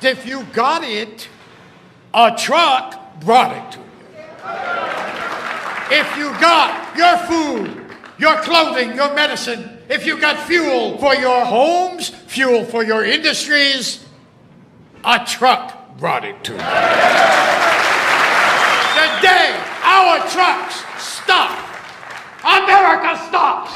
If you got it, a truck brought it to you. If you got your food, your clothing, your medicine, if you got fuel for your homes, fuel for your industries, a truck brought it to you. The day our trucks stop, America stops.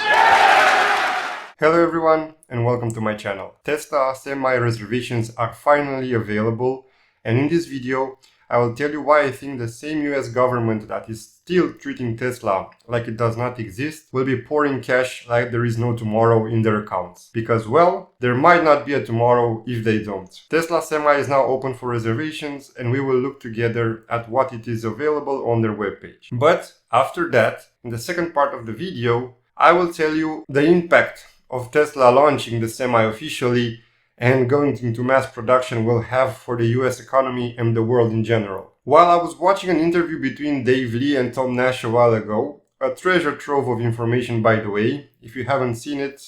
Hello everyone and welcome to my channel. Tesla Semi reservations are finally available, and in this video I will tell you why I think the same US government that is still treating Tesla like it does not exist will be pouring cash like there is no tomorrow in their accounts. Because, well, there might not be a tomorrow if they don't. Tesla Semi is now open for reservations and we will look together at what it is available on their webpage. But after that, in the second part of the video, I will tell you the impact of Tesla launching the Semi officially and going into mass production will have for the US economy and the world in general. While I was watching an interview between Lee and Tom Nash a while ago, a treasure trove of information by the way, if you haven't seen it,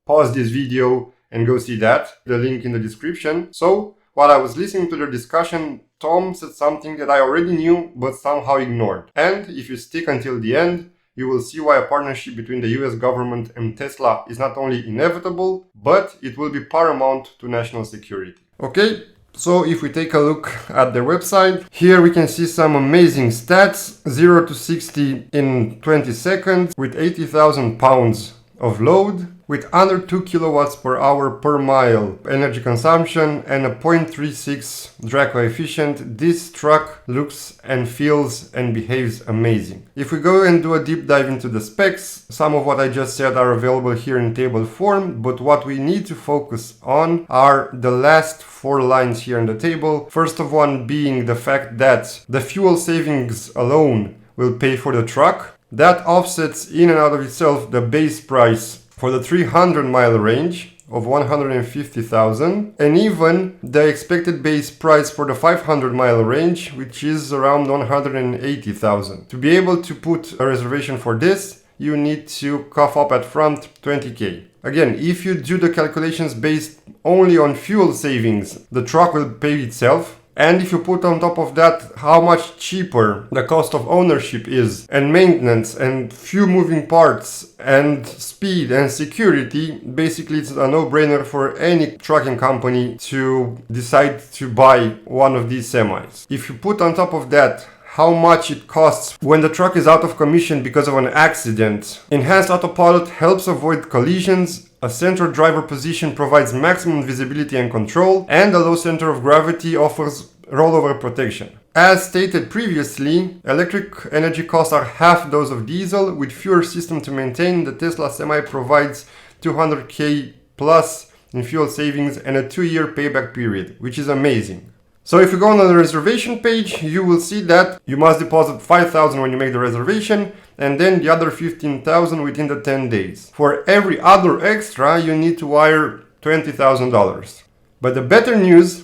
pause this video and go see that, the link in the description. So, while I was listening to their discussion, Tom said something that I already knew but somehow ignored. And if you stick until the end, you will see why a partnership between the US government and Tesla is not only inevitable, but it will be paramount to national security. Okay, so if we take a look at their website, here we can see some amazing stats. 0 to 60 in 20 seconds with 80,000 pounds of load, with under 2 kilowatts per hour per mile energy consumption and a 0.36 drag coefficient. This truck looks and feels and behaves amazing. If we go and do a deep dive into the specs, some of what I just said are available here in table form, but what we need to focus on are the last 4 lines here in the table. First of one being the fact that the fuel savings alone will pay for the truck. That offsets in and out of itself the base price for the 300-mile range of 150,000 and even the expected base price for the 500-mile range, which is around 180,000. To be able to put a reservation for this, you need to cough up at front 20k. Again, if you do the calculations based only on fuel savings, the truck will pay itself. And if you put on top of that how much cheaper the cost of ownership is, and maintenance, and few moving parts, and speed and security, basically it's a no-brainer for any trucking company to decide to buy one of these semis. If you put on top of that how much it costs when the truck is out of commission because of an accident, enhanced autopilot helps avoid collisions, a central driver position provides maximum visibility and control, and a low center of gravity offers rollover protection. As stated previously, electric energy costs are half those of diesel. With fewer systems to maintain, the Tesla Semi provides 200k plus in fuel savings and a 2-year payback period, which is amazing. So if you go on the reservation page, you will see that you must deposit 5,000 when you make the reservation, and then the other 15,000 within the 10 days. For every other extra, you need to wire $20,000. But the better news,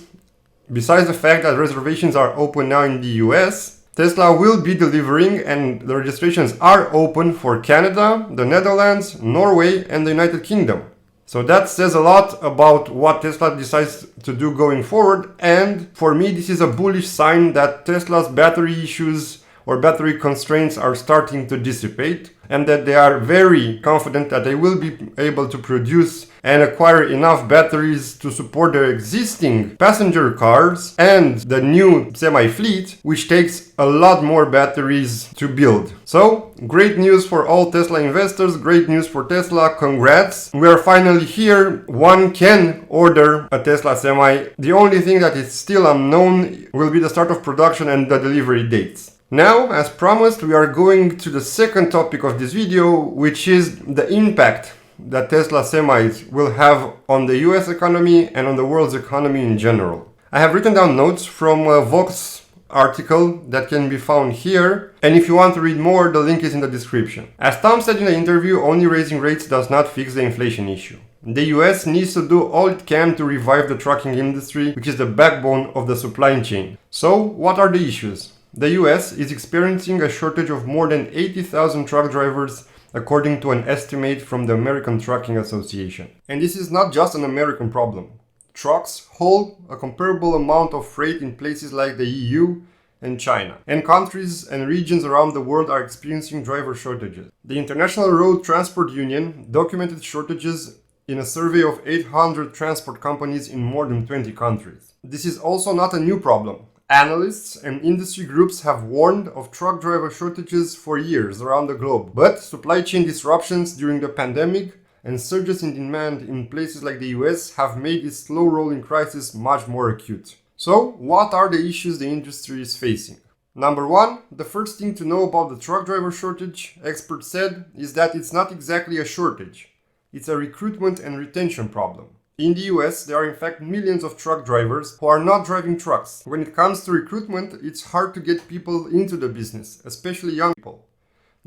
besides the fact that reservations are open now in the US, Tesla will be delivering and the registrations are open for Canada, the Netherlands, Norway, and the United Kingdom. So that says a lot about what Tesla decides to do going forward, and for me this is a bullish sign that Tesla's battery issues or battery constraints are starting to dissipate, and that they are very confident that they will be able to produce and acquire enough batteries to support their existing passenger cars and the new semi-fleet, which takes a lot more batteries to build. So, great news for all Tesla investors, great news for Tesla, congrats. We are finally here. One can order a Tesla Semi. The only thing that is still unknown will be the start of production and the delivery dates. Now, as promised, we are going to the second topic of this video, which is the impact that Tesla semis will have on the US economy and on the world's economy in general. I have written down notes from a Vox article that can be found here, and if you want to read more, the link is in the description. As Tom said in the interview, only raising rates does not fix the inflation issue. The US needs to do all it can to revive the trucking industry, which is the backbone of the supply chain. So, what are the issues? The US is experiencing a shortage of more than 80,000 truck drivers, according to an estimate from the American Trucking Association. And this is not just an American problem. trucks haul a comparable amount of freight in places like the EU and China. And countries and regions around the world are experiencing driver shortages. The International Road Transport Union documented shortages in a survey of 800 transport companies in more than 20 countries. This is also not a new problem. Analysts and industry groups have warned of truck driver shortages for years around the globe, but supply chain disruptions during the pandemic and surges in demand in places like the US have made this slow-rolling crisis much more acute. So, what are the issues the industry is facing? Number one, the first thing to know about the truck driver shortage, experts said, is that it's not exactly a shortage. It's a recruitment and retention problem. In the US, there are in fact millions of truck drivers who are not driving trucks. When it comes to recruitment, it's hard to get people into the business, especially young people.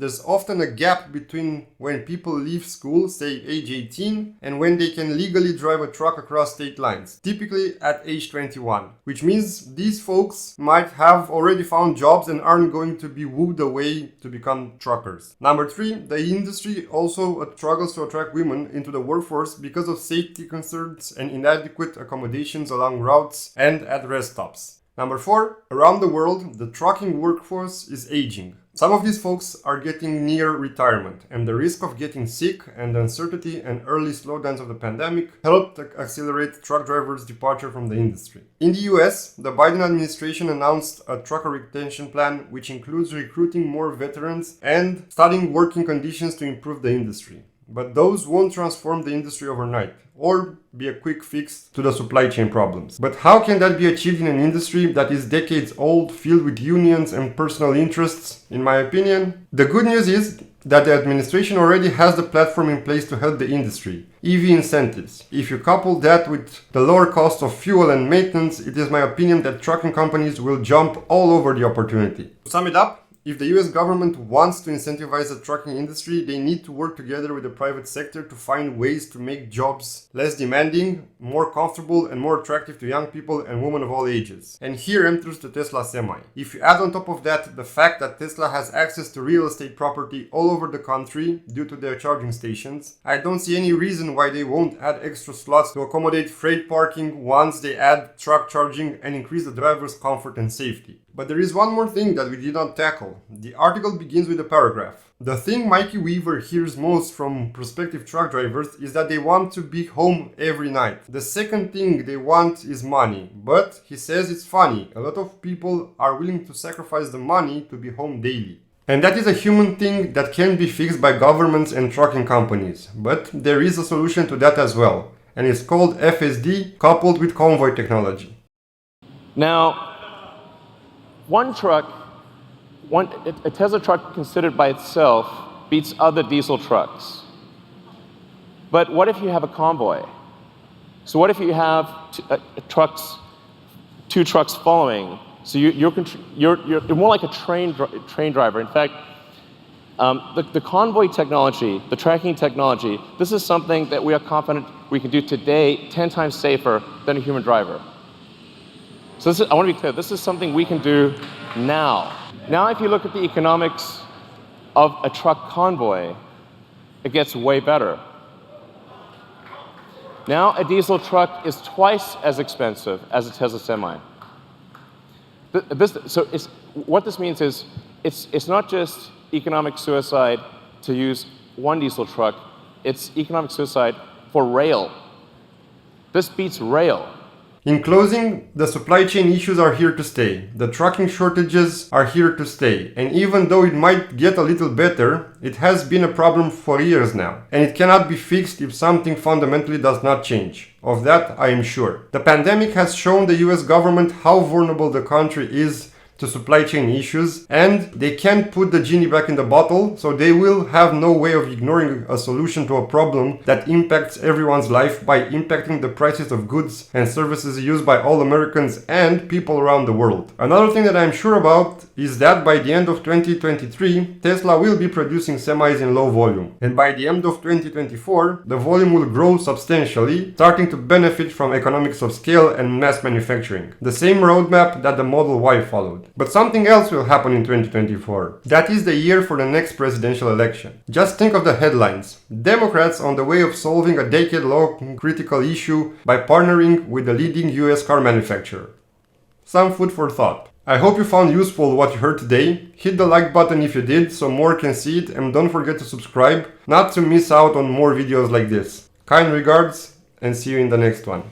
There's often a gap between when people leave school, say age 18, and when they can legally drive a truck across state lines, typically at age 21, which means these folks might have already found jobs and aren't going to be wooed away to become truckers. Number three, the industry also struggles to attract women into the workforce because of safety concerns and inadequate accommodations along routes and at rest stops. Number four, around the world, the trucking workforce is aging. Some of these folks are getting near retirement, and the risk of getting sick and the uncertainty and early slowdowns of the pandemic helped accelerate truck drivers' departure from the industry. In the US, the Biden administration announced a trucker retention plan which includes recruiting more veterans and studying working conditions to improve the industry. But those won't transform the industry overnight or be a quick fix to the supply chain problems. But how can that be achieved in an industry that is decades old, filled with unions and personal interests? In my opinion, the good news is that the administration already has the platform in place to help the industry, EV incentives. If you couple that with the lower cost of fuel and maintenance, it is my opinion that trucking companies will jump all over the opportunity. To sum it up, if the US government wants to incentivize the trucking industry, they need to work together with the private sector to find ways to make jobs less demanding, more comfortable, and more attractive to young people and women of all ages. And here enters the Tesla Semi. If you add on top of that the fact that Tesla has access to real estate property all over the country due to their charging stations, I don't see any reason why they won't add extra slots to accommodate freight parking once they add truck charging and increase the driver's comfort and safety. But there is one more thing that we did not tackle. The article begins with a paragraph. The thing Mikey Weaver hears most from prospective truck drivers is that they want to be home every night. The second thing they want is money. But he says it's funny. A lot of people are willing to sacrifice the money to be home daily. And that is a human thing that can be fixed by governments and trucking companies. But there is a solution to that as well. And it's called FSD coupled with convoy technology. Now, a Tesla truck considered by itself beats other diesel trucks. But what if you have a convoy? So what if you have two trucks following? So you're more like a train driver. In fact, the convoy technology, the tracking technology, this is something that we are confident we can do today 10 times safer than a human driver. So I want to be clear, this is something we can do now. Now, if you look at the economics of a truck convoy, it gets way better. Now, a diesel truck is twice as expensive as a Tesla Semi. What this means is, it's not just economic suicide to use one diesel truck, it's economic suicide for rail. This beats rail. In closing, the supply chain issues are here to stay. The trucking shortages are here to stay. And even though it might get a little better, it has been a problem for years now. And it cannot be fixed if something fundamentally does not change. Of that, I am sure. The pandemic has shown the US government how vulnerable the country is to supply chain issues, and they can't put the genie back in the bottle, so they will have no way of ignoring a solution to a problem that impacts everyone's life by impacting the prices of goods and services used by all Americans and people around the world. Another thing that I'm sure about is that by the end of 2023, Tesla will be producing semis in low volume. And by the end of 2024, the volume will grow substantially, starting to benefit from economies of scale and mass manufacturing. The same roadmap that the Model Y followed. But something else will happen in 2024. That is the year for the next presidential election. Just think of the headlines. Democrats on the way of solving a decade-long critical issue by partnering with the leading US car manufacturer. Some food for thought. I hope you found useful what you heard today. Hit the like button if you did so more can see it, and don't forget to subscribe not to miss out on more videos like this. Kind regards and see you in the next one.